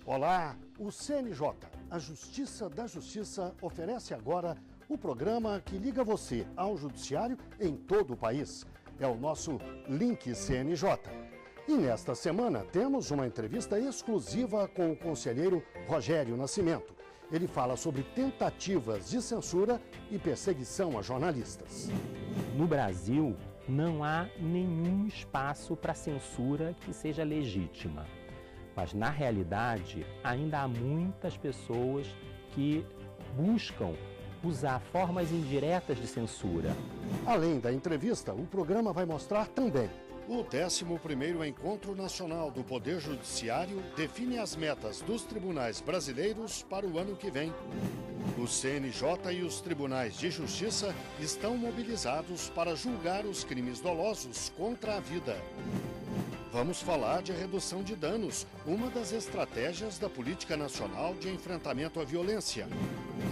Olá, o CNJ, a Justiça da Justiça, oferece agora o programa que liga você ao judiciário em todo o país. É o nosso Link CNJ. E nesta semana temos uma entrevista exclusiva com o conselheiro Rogério Nascimento. Ele fala sobre tentativas de censura e perseguição a jornalistas. No Brasil, não há nenhum espaço para censura que seja legítima. Mas, na realidade, ainda há muitas pessoas que buscam usar formas indiretas de censura. Além da entrevista, o programa vai mostrar também o 11º Encontro Nacional do Poder Judiciário define as metas dos tribunais brasileiros para o ano que vem. O CNJ e os tribunais de justiça estão mobilizados para julgar os crimes dolosos contra a vida. Vamos falar de redução de danos, uma das estratégias da Política Nacional de Enfrentamento à Violência.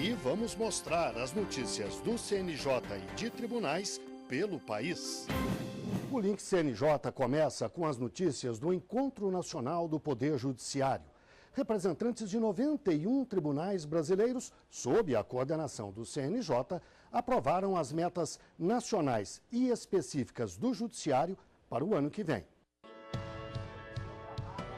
E vamos mostrar as notícias do CNJ e de tribunais pelo país. O Link CNJ começa com as notícias do Encontro Nacional do Poder Judiciário. Representantes de 91 tribunais brasileiros, sob a coordenação do CNJ, aprovaram as metas nacionais e específicas do Judiciário para o ano que vem.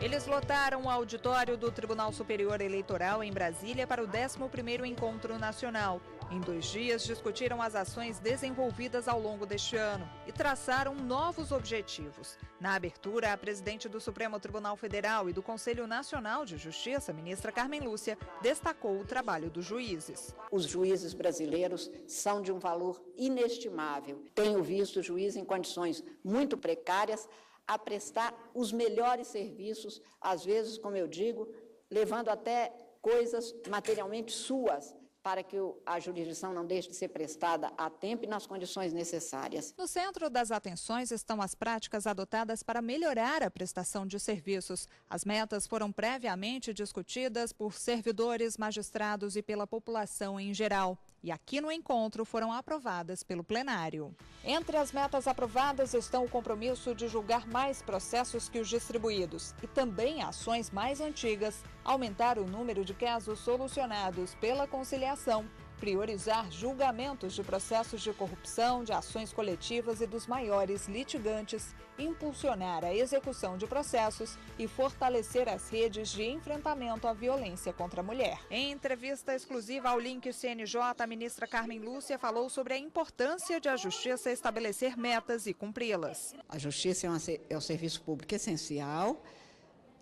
Eles lotaram o auditório do Tribunal Superior Eleitoral em Brasília para o 11º Encontro Nacional. Em 2 dias, discutiram as ações desenvolvidas ao longo deste ano e traçaram novos objetivos. Na abertura, a presidente do Supremo Tribunal Federal e do Conselho Nacional de Justiça, ministra Carmen Lúcia, destacou o trabalho dos juízes. Os juízes brasileiros são de um valor inestimável. Tenho visto juízes em condições muito precárias a prestar os melhores serviços, às vezes, como eu digo, levando até coisas materialmente suas, para que a jurisdição não deixe de ser prestada a tempo e nas condições necessárias. No centro das atenções estão as práticas adotadas para melhorar a prestação de serviços. As metas foram previamente discutidas por servidores, magistrados e pela população em geral. E aqui no encontro foram aprovadas pelo plenário. Entre as metas aprovadas estão o compromisso de julgar mais processos que os distribuídos e também ações mais antigas, aumentar o número de casos solucionados pela conciliação, priorizar julgamentos de processos de corrupção, de ações coletivas e dos maiores litigantes, impulsionar a execução de processos e fortalecer as redes de enfrentamento à violência contra a mulher. Em entrevista exclusiva ao Link CNJ, a ministra Carmen Lúcia falou sobre a importância de a Justiça estabelecer metas e cumpri-las. A Justiça é um serviço público essencial.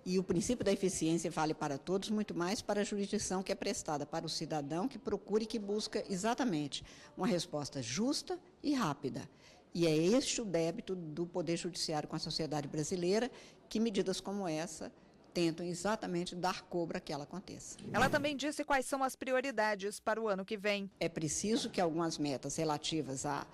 E o princípio da eficiência vale para todos, muito mais para a jurisdição que é prestada para o cidadão que procura e que busca exatamente uma resposta justa e rápida. E é este o débito do Poder Judiciário com a sociedade brasileira, que medidas como essa tentam exatamente dar cobra a que ela aconteça. Ela também disse quais são as prioridades para o ano que vem. É preciso que algumas metas relativas a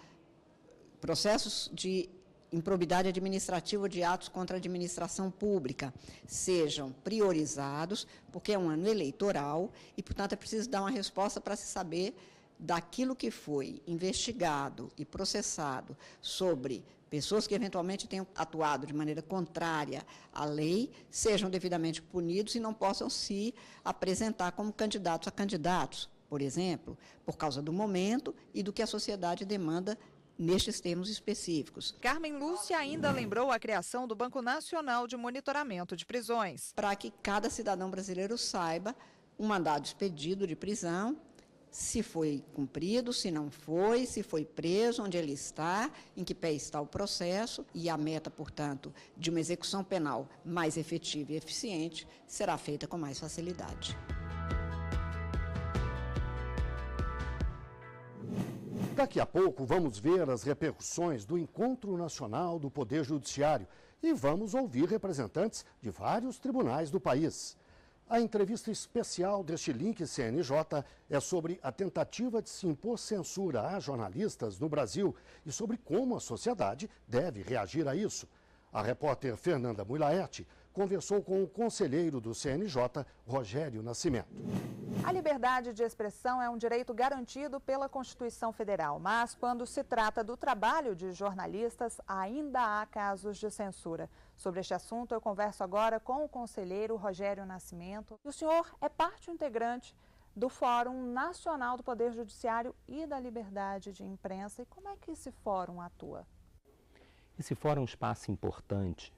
processos de improbidade administrativa de atos contra a administração pública sejam priorizados, porque é um ano eleitoral e, portanto, é preciso dar uma resposta para se saber daquilo que foi investigado e processado sobre pessoas que eventualmente tenham atuado de maneira contrária à lei, sejam devidamente punidos e não possam se apresentar como candidatos a candidatos, por exemplo, por causa do momento e do que a sociedade demanda nestes termos específicos. Carmen Lúcia ainda lembrou a criação do Banco Nacional de Monitoramento de Prisões. Para que cada cidadão brasileiro saiba um mandado expedido de prisão, se foi cumprido, se não foi, se foi preso, onde ele está, em que pé está o processo, e a meta, portanto, de uma execução penal mais efetiva e eficiente será feita com mais facilidade. Daqui a pouco vamos ver as repercussões do Encontro Nacional do Poder Judiciário e vamos ouvir representantes de vários tribunais do país. A entrevista especial deste Link CNJ é sobre a tentativa de se impor censura a jornalistas no Brasil e sobre como a sociedade deve reagir a isso. A repórter Fernanda Mulaerte conversou com o conselheiro do CNJ, Rogério Nascimento. A liberdade de expressão é um direito garantido pela Constituição Federal, mas quando se trata do trabalho de jornalistas, ainda há casos de censura. Sobre este assunto, eu converso agora com o conselheiro Rogério Nascimento. O senhor é parte integrante do Fórum Nacional do Poder Judiciário e da Liberdade de Imprensa. E como é que esse fórum atua? Esse fórum é um espaço importante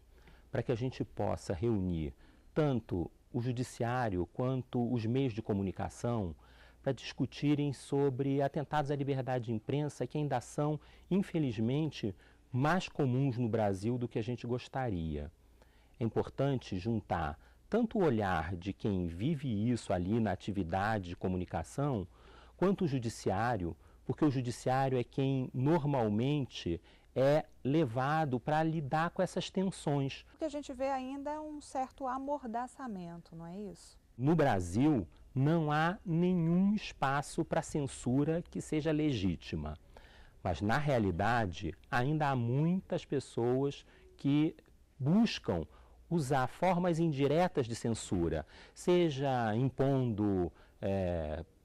para que a gente possa reunir tanto o judiciário quanto os meios de comunicação para discutirem sobre atentados à liberdade de imprensa que ainda são, infelizmente, mais comuns no Brasil do que a gente gostaria. É importante juntar tanto o olhar de quem vive isso ali na atividade de comunicação, quanto o judiciário, porque o judiciário é quem normalmente é levado para lidar com essas tensões. O que a gente vê ainda é um certo amordaçamento, não é isso? No Brasil, não há nenhum espaço para censura que seja legítima. Mas, na realidade, ainda há muitas pessoas que buscam usar formas indiretas de censura, seja impondo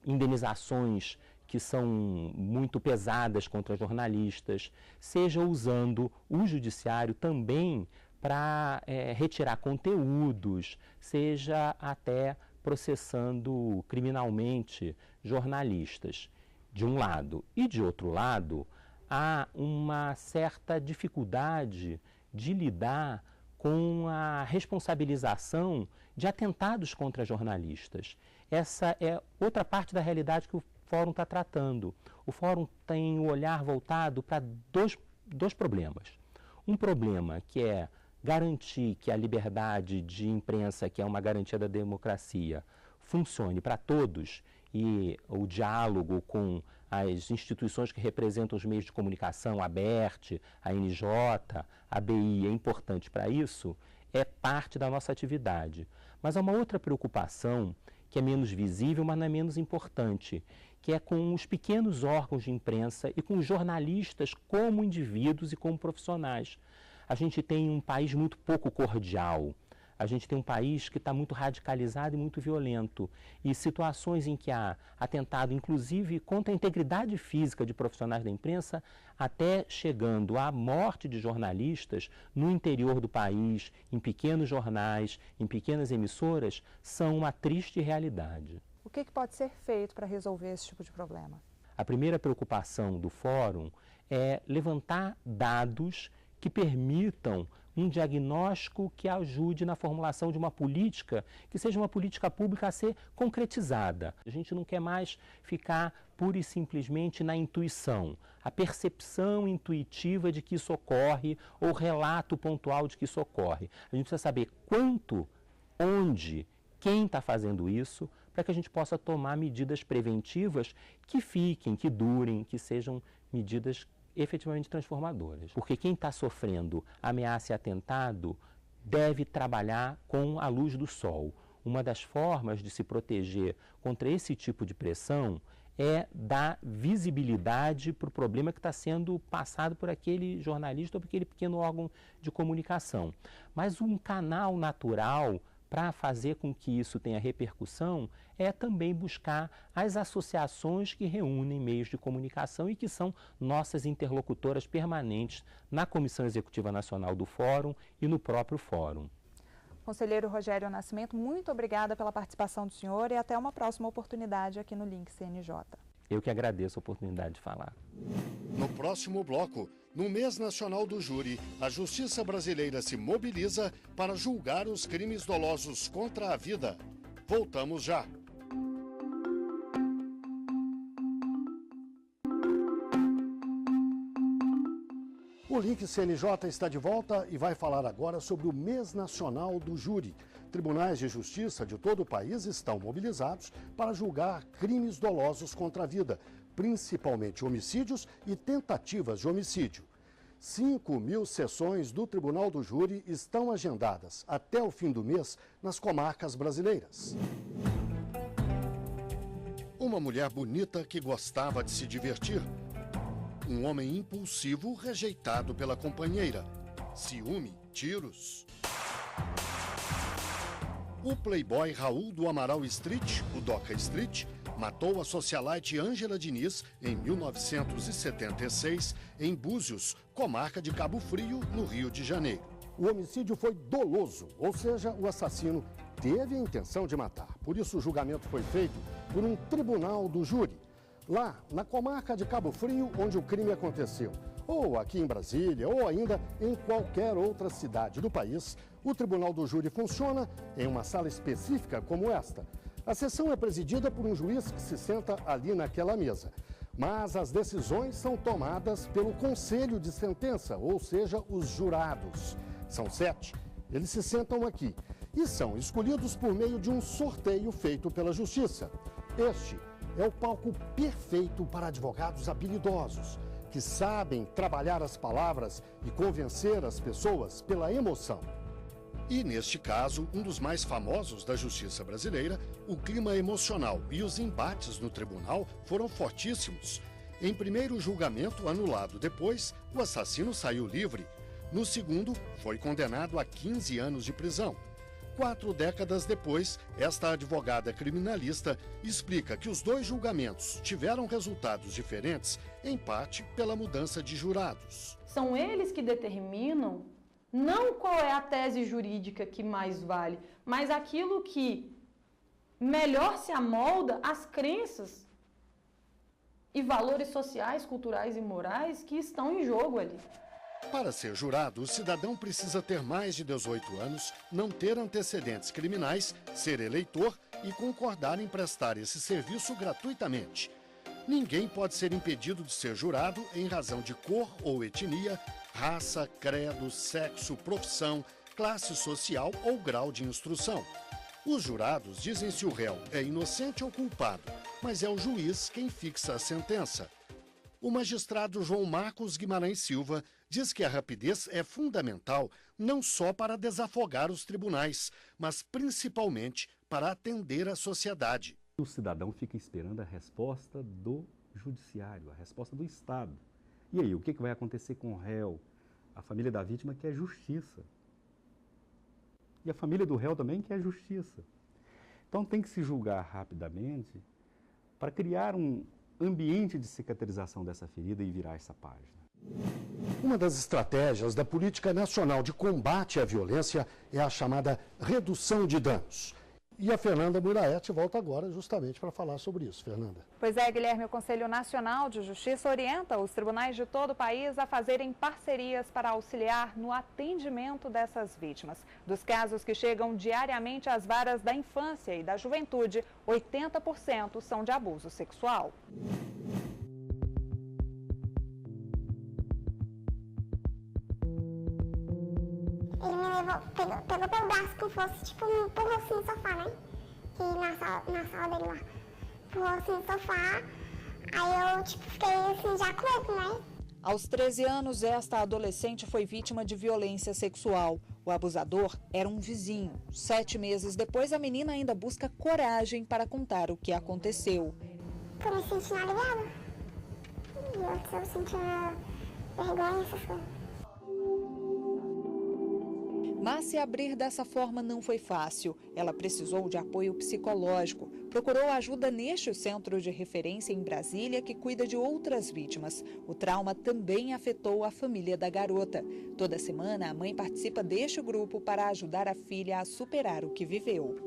indenizações que são muito pesadas contra jornalistas, seja usando o judiciário também para retirar conteúdos, seja até processando criminalmente jornalistas, de um lado. E, de outro lado, há uma certa dificuldade de lidar com a responsabilização de atentados contra jornalistas. Essa é outra parte da realidade que o Fórum está tratando. O Fórum tem o olhar voltado para dois problemas. Um problema que é garantir que a liberdade de imprensa, que é uma garantia da democracia, funcione para todos, e o diálogo com as instituições que representam os meios de comunicação, a ABERT, a NJ, a ABI, é importante para isso, é parte da nossa atividade. Mas há uma outra preocupação que é menos visível, mas não é menos importante, que é com os pequenos órgãos de imprensa e com os jornalistas como indivíduos e como profissionais. A gente tem um país muito pouco cordial. A gente tem um país que está muito radicalizado e muito violento. E situações em que há atentado, inclusive, contra a integridade física de profissionais da imprensa, até chegando à morte de jornalistas no interior do país, em pequenos jornais, em pequenas emissoras, são uma triste realidade. O que pode ser feito para resolver esse tipo de problema? A primeira preocupação do Fórum é levantar dados que permitam um diagnóstico que ajude na formulação de uma política que seja uma política pública a ser concretizada. A gente não quer mais ficar pura e simplesmente na intuição, a percepção intuitiva de que isso ocorre ou relato pontual de que isso ocorre. A gente precisa saber quanto, onde, quem está fazendo isso, para que a gente possa tomar medidas preventivas que fiquem, que durem, que sejam medidas efetivamente transformadoras. Porque quem está sofrendo ameaça e atentado deve trabalhar com a luz do sol. Uma das formas de se proteger contra esse tipo de pressão é dar visibilidade para o problema que está sendo passado por aquele jornalista ou por aquele pequeno órgão de comunicação. Mas um canal natural para fazer com que isso tenha repercussão é também buscar as associações que reúnem meios de comunicação e que são nossas interlocutoras permanentes na Comissão Executiva Nacional do Fórum e no próprio Fórum. Conselheiro Rogério Nascimento, muito obrigada pela participação do senhor e até uma próxima oportunidade aqui no Link CNJ. Eu que agradeço a oportunidade de falar. No próximo bloco, no mês nacional do júri, a justiça brasileira se mobiliza para julgar os crimes dolosos contra a vida. Voltamos já. O Link CNJ está de volta e vai falar agora sobre o mês nacional do júri. Tribunais de justiça de todo o país estão mobilizados para julgar crimes dolosos contra a vida, principalmente homicídios e tentativas de homicídio. 5.000 sessões do Tribunal do Júri estão agendadas até o fim do mês nas comarcas brasileiras. Uma mulher bonita que gostava de se divertir. Um homem impulsivo rejeitado pela companheira. Ciúme, tiros. O playboy Raul do Amaral Street, o Doca Street, matou a socialite Ângela Diniz em 1976 em Búzios, comarca de Cabo Frio, no Rio de Janeiro. O homicídio foi doloso, ou seja, o assassino teve a intenção de matar. Por isso, o julgamento foi feito por um tribunal do júri, lá na comarca de Cabo Frio, onde o crime aconteceu. Ou aqui em Brasília, ou ainda em qualquer outra cidade do país, o tribunal do júri funciona em uma sala específica como esta. A sessão é presidida por um juiz que se senta ali naquela mesa. Mas as decisões são tomadas pelo conselho de sentença, ou seja, os jurados. São 7. Eles se sentam aqui e são escolhidos por meio de um sorteio feito pela Justiça. Este é o palco perfeito para advogados habilidosos, que sabem trabalhar as palavras e convencer as pessoas pela emoção. E, neste caso, um dos mais famosos da justiça brasileira, o clima emocional e os embates no tribunal foram fortíssimos. Em primeiro julgamento, anulado depois, o assassino saiu livre. No segundo, foi condenado a 15 anos de prisão. 4 décadas depois, esta advogada criminalista explica que os 2 julgamentos tiveram resultados diferentes, em parte pela mudança de jurados. São eles que determinam não qual é a tese jurídica que mais vale, mas aquilo que melhor se amolda às crenças e valores sociais, culturais e morais que estão em jogo ali. Para ser jurado, o cidadão precisa ter mais de 18 anos, não ter antecedentes criminais, ser eleitor e concordar em prestar esse serviço gratuitamente. Ninguém pode ser impedido de ser jurado em razão de cor ou etnia, raça, credo, sexo, profissão, classe social ou grau de instrução. Os jurados dizem se o réu é inocente ou culpado, mas é o juiz quem fixa a sentença. O magistrado João Marcos Guimarães Silva diz que a rapidez é fundamental não só para desafogar os tribunais, mas principalmente para atender a sociedade. O cidadão fica esperando a resposta do judiciário, a resposta do Estado. E aí, o que vai acontecer com o réu? A família da vítima quer justiça. E a família do réu também quer justiça. Então tem que se julgar rapidamente para criar um ambiente de cicatrização dessa ferida e virar essa página. Uma das estratégias da Política Nacional de Combate à Violência é a chamada redução de danos. E a Fernanda Muraete volta agora justamente para falar sobre isso. Fernanda. Pois é, Guilherme, o Conselho Nacional de Justiça orienta os tribunais de todo o país a fazerem parcerias para auxiliar no atendimento dessas vítimas. Dos casos que chegam diariamente às varas da infância e da juventude, 80% são de abuso sexual. Ele me levou, pegou pelo braço com força, tipo, me empurrou assim no sofá, né? Que na sala dele lá. Empurrou assim no sofá, aí eu, tipo, fiquei assim, já com medo, né? Aos 13 anos, esta adolescente foi vítima de violência sexual. O abusador era um vizinho. 7 meses depois, a menina ainda busca coragem para contar o que aconteceu. Tô me sentindo aliviada. E eu tô sentindo vergonha, essas coisas. Mas se abrir dessa forma não foi fácil. Ela precisou de apoio psicológico. Procurou ajuda neste centro de referência em Brasília, que cuida de outras vítimas. O trauma também afetou a família da garota. Toda semana, a mãe participa deste grupo para ajudar a filha a superar o que viveu.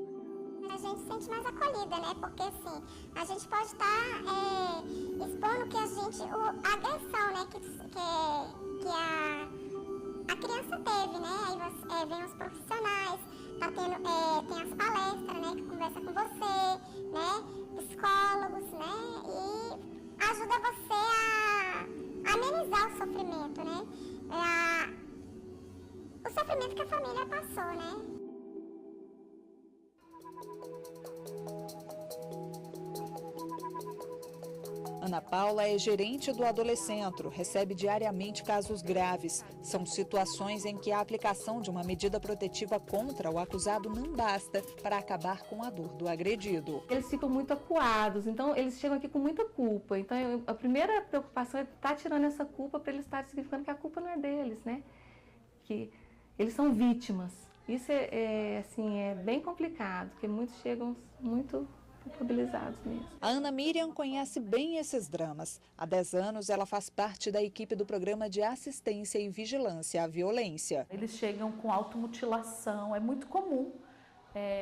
A gente se sente mais acolhida, né? Porque, assim, a gente pode estar expondo que a gente, a agressão, né? Que a criança teve, né? Aí vem os profissionais, tá tendo, tem as palestras, né? Que conversa com você, né? Psicólogos, né? E ajuda você a amenizar o sofrimento, né? O sofrimento que a família passou, né? Ana Paula é gerente do Adolescentro, recebe diariamente casos graves. São situações em que a aplicação de uma medida protetiva contra o acusado não basta para acabar com a dor do agredido. Eles ficam muito acuados, então eles chegam aqui com muita culpa. Então a primeira preocupação é estar tirando essa culpa para eles estarem significando que a culpa não é deles, né? Que eles são vítimas. Isso é bem complicado, porque muitos chegam muito culpabilizados mesmo. A Ana Miriam conhece bem esses dramas. Há 10 anos, ela faz parte da equipe do programa de assistência e vigilância à violência. Eles chegam com automutilação, é muito comum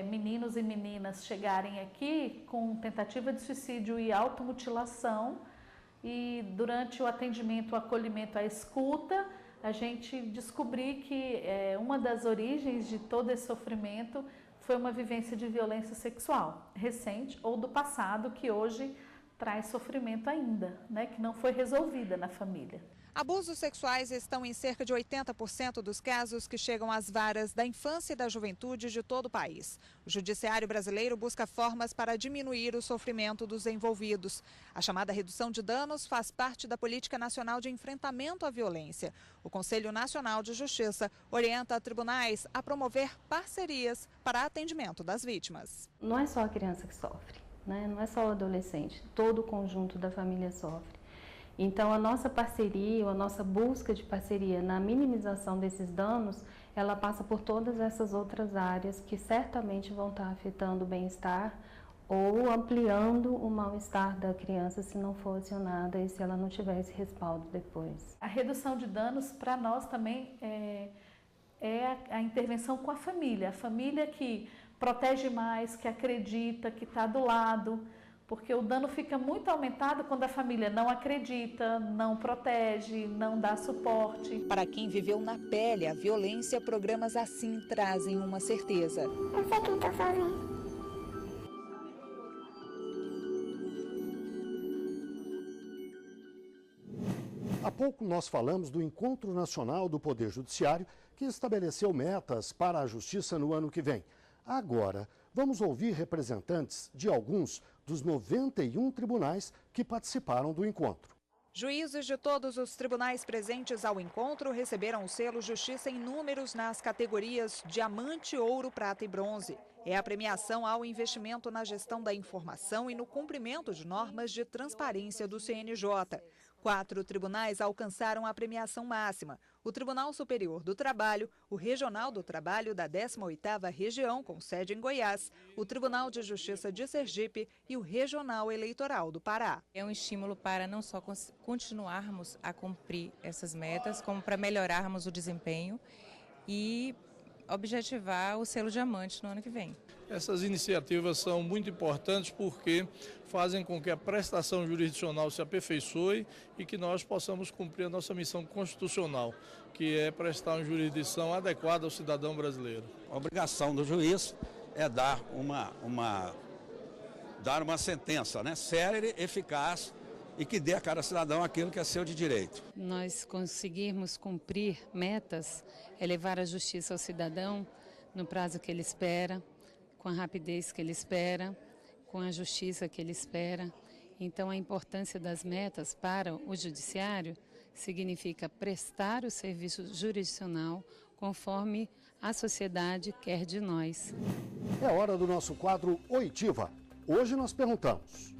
meninos e meninas chegarem aqui com tentativa de suicídio e automutilação, e durante o atendimento, o acolhimento, a escuta, a gente descobrir que uma das origens de todo esse sofrimento foi uma vivência de violência sexual recente ou do passado, que hoje traz sofrimento ainda, né, que não foi resolvida na família. Abusos sexuais estão em cerca de 80% dos casos que chegam às varas da infância e da juventude de todo o país. O Judiciário brasileiro busca formas para diminuir o sofrimento dos envolvidos. A chamada redução de danos faz parte da Política Nacional de Enfrentamento à Violência. O Conselho Nacional de Justiça orienta tribunais a promover parcerias para atendimento das vítimas. Não é só a criança que sofre, né? Não é só o adolescente, todo o conjunto da família sofre. Então, a nossa parceria, a nossa busca de parceria na minimização desses danos, ela passa por todas essas outras áreas que certamente vão estar afetando o bem-estar ou ampliando o mal-estar da criança se não for acionada e se ela não tiver esse respaldo depois. A redução de danos, para nós também, é a intervenção com a família que protege mais, que acredita, que está do lado. Porque o dano fica muito aumentado quando a família não acredita, não protege, não dá suporte. Para quem viveu na pele a violência, programas assim trazem uma certeza. Eu sei que não estou sozinha. Há pouco nós falamos do Encontro Nacional do Poder Judiciário, que estabeleceu metas para a justiça no ano que vem. Agora, vamos ouvir representantes de alguns dos 91 tribunais que participaram do encontro. Juízes de todos os tribunais presentes ao encontro receberam o selo Justiça em Números nas categorias Diamante, Ouro, Prata e Bronze. É a premiação ao investimento na gestão da informação e no cumprimento de normas de transparência do CNJ. 4 tribunais alcançaram a premiação máxima: o Tribunal Superior do Trabalho, o Regional do Trabalho da 18ª Região, com sede em Goiás, o Tribunal de Justiça de Sergipe e o Regional Eleitoral do Pará. É um estímulo para não só continuarmos a cumprir essas metas, como para melhorarmos o desempenho e objetivar o selo Diamante no ano que vem. Essas iniciativas são muito importantes porque fazem com que a prestação jurisdicional se aperfeiçoe e que nós possamos cumprir a nossa missão constitucional, que é prestar uma jurisdição adequada ao cidadão brasileiro. A obrigação do juiz é dar uma sentença, né, célere, eficaz e que dê a cada cidadão aquilo que é seu de direito. Nós conseguirmos cumprir metas é levar a justiça ao cidadão no prazo que ele espera, com a rapidez que ele espera, com a justiça que ele espera. Então, a importância das metas para o judiciário significa prestar o serviço jurisdicional conforme a sociedade quer de nós. É hora do nosso quadro Oitiva. Hoje nós perguntamos: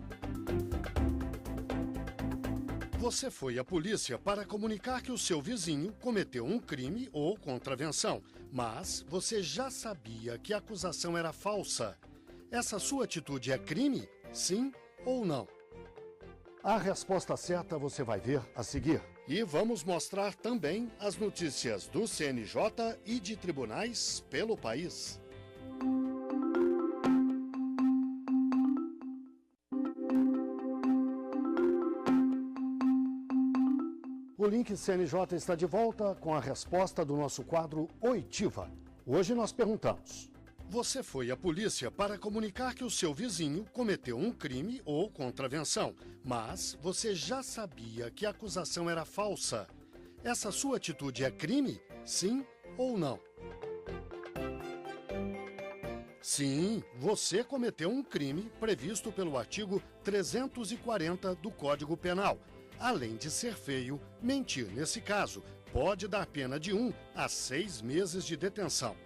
você foi à polícia para comunicar que o seu vizinho cometeu um crime ou contravenção, mas você já sabia que a acusação era falsa. Essa sua atitude é crime? Sim ou não? A resposta certa você vai ver a seguir. E vamos mostrar também as notícias do CNJ e de tribunais pelo país. O Link CNJ está de volta com a resposta do nosso quadro Oitiva. Hoje nós perguntamos: você foi à polícia para comunicar que o seu vizinho cometeu um crime ou contravenção, mas você já sabia que a acusação era falsa. Essa sua atitude é crime? Sim ou não? Sim, você cometeu um crime previsto pelo artigo 340 do Código Penal. Além de ser feio, mentir nesse caso pode dar pena de 1 a 6 meses de detenção.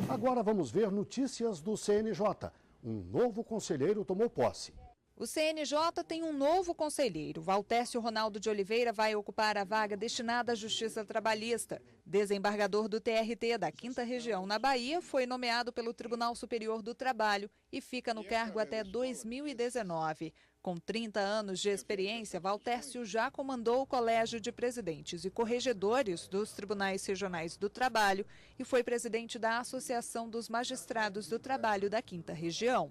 Agora vamos ver notícias do CNJ. Um novo conselheiro tomou posse. O CNJ tem um novo conselheiro. Valtércio Ronaldo de Oliveira vai ocupar a vaga destinada à Justiça Trabalhista. Desembargador do TRT da 5ª Região na Bahia, foi nomeado pelo Tribunal Superior do Trabalho e fica no cargo até 2019. Com 30 anos de experiência, Valtércio já comandou o Colégio de Presidentes e Corregedores dos Tribunais Regionais do Trabalho e foi presidente da Associação dos Magistrados do Trabalho da 5ª Região.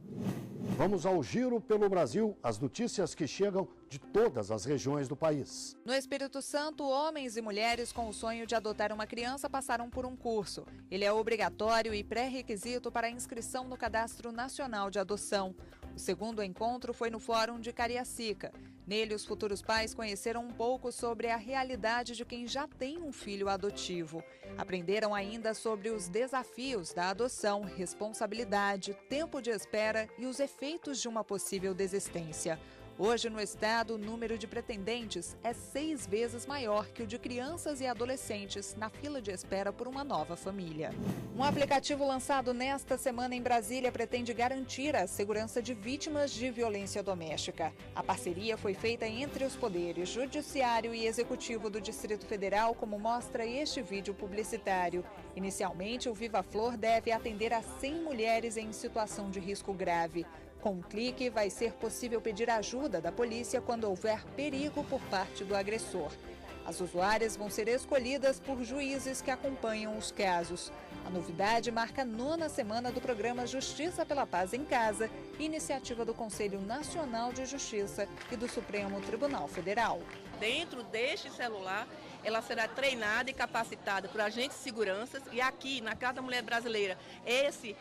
Vamos ao giro pelo Brasil, as notícias que chegam de todas as regiões do país. No Espírito Santo, homens e mulheres com o sonho de adotar uma criança passaram por um curso. Ele é obrigatório e pré-requisito para a inscrição no Cadastro Nacional de Adoção. O segundo encontro foi no Fórum de Cariacica. Nele, os futuros pais conheceram um pouco sobre a realidade de quem já tem um filho adotivo. Aprenderam ainda sobre os desafios da adoção, responsabilidade, tempo de espera e os efeitos de uma possível desistência. Hoje, no estado, o número de pretendentes é 6 vezes maior que o de crianças e adolescentes na fila de espera por uma nova família. Um aplicativo lançado nesta semana em Brasília pretende garantir a segurança de vítimas de violência doméstica. A parceria foi feita entre os poderes judiciário e executivo do Distrito Federal, como mostra este vídeo publicitário. Inicialmente, o Viva Flor deve atender a 100 mulheres em situação de risco grave. Com um clique, vai ser possível pedir ajuda da polícia quando houver perigo por parte do agressor. As usuárias vão ser escolhidas por juízes que acompanham os casos. A novidade marca a 9ª semana do programa Justiça pela Paz em Casa, iniciativa do Conselho Nacional de Justiça e do Supremo Tribunal Federal. Dentro deste celular, ela será treinada e capacitada por agentes de segurança e aqui, na Casa da Mulher Brasileira, esse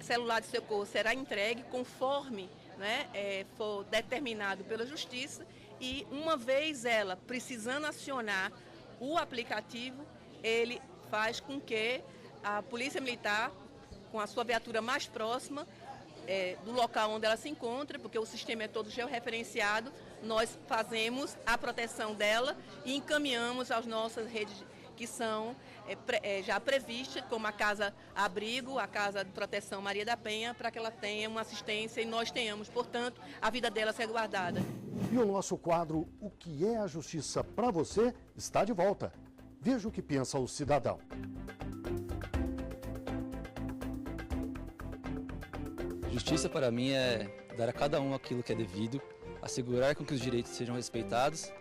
celular de socorro será entregue conforme for determinado pela Justiça e uma vez ela precisando acionar o aplicativo, ele faz com que a Polícia Militar, com a sua viatura mais próxima do local onde ela se encontra, porque o sistema é todo georreferenciado, nós fazemos a proteção dela e encaminhamos às nossas redes que são já previstas, como a Casa Abrigo, a Casa de Proteção Maria da Penha, para que ela tenha uma assistência e nós tenhamos, portanto, a vida dela ser guardada. E o nosso quadro O que é a Justiça para você está de volta. Veja o que pensa o cidadão. Justiça para mim é dar a cada um aquilo que é devido, assegurar com que os direitos sejam respeitados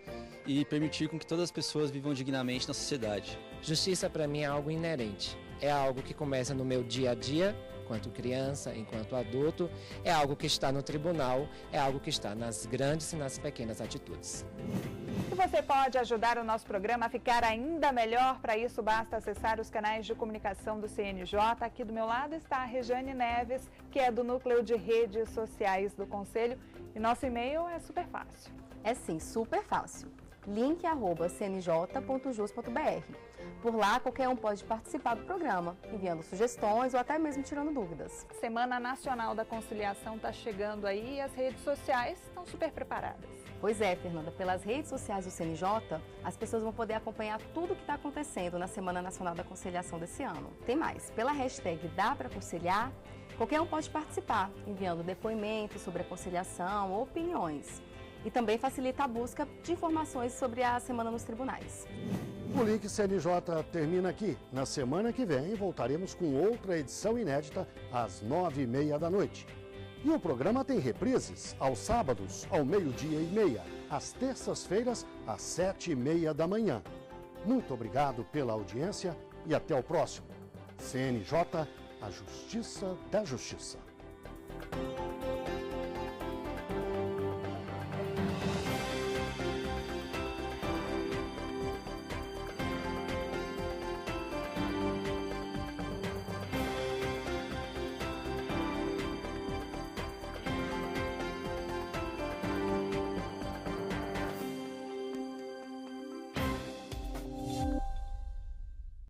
e permitir com que todas as pessoas vivam dignamente na sociedade. Justiça para mim é algo inerente, é algo que começa no meu dia a dia, enquanto criança, enquanto adulto, é algo que está no tribunal, é algo que está nas grandes e nas pequenas atitudes. E você pode ajudar o nosso programa a ficar ainda melhor. Para isso, basta acessar os canais de comunicação do CNJ. Aqui do meu lado está a Rejane Neves, que é do Núcleo de Redes Sociais do Conselho. E nosso e-mail é super fácil. É sim, super fácil. link@cnj.jus.br. Por lá, qualquer um pode participar do programa, enviando sugestões ou até mesmo tirando dúvidas. Semana Nacional da Conciliação está chegando aí e as redes sociais estão super preparadas. Pois é, Fernanda, pelas redes sociais do CNJ, as pessoas vão poder acompanhar tudo o que está acontecendo na Semana Nacional da Conciliação desse ano. Tem mais, pela hashtag Dá Pra Conciliar, qualquer um pode participar, enviando depoimentos sobre a conciliação ou opiniões. E também facilita a busca de informações sobre a semana nos tribunais. O Link CNJ termina aqui. Na semana que vem voltaremos com outra edição inédita às 9h30 da noite. E o programa tem reprises aos sábados ao 12h30, às terças-feiras às 7h30 da manhã. Muito obrigado pela audiência e até o próximo. CNJ, a Justiça da Justiça.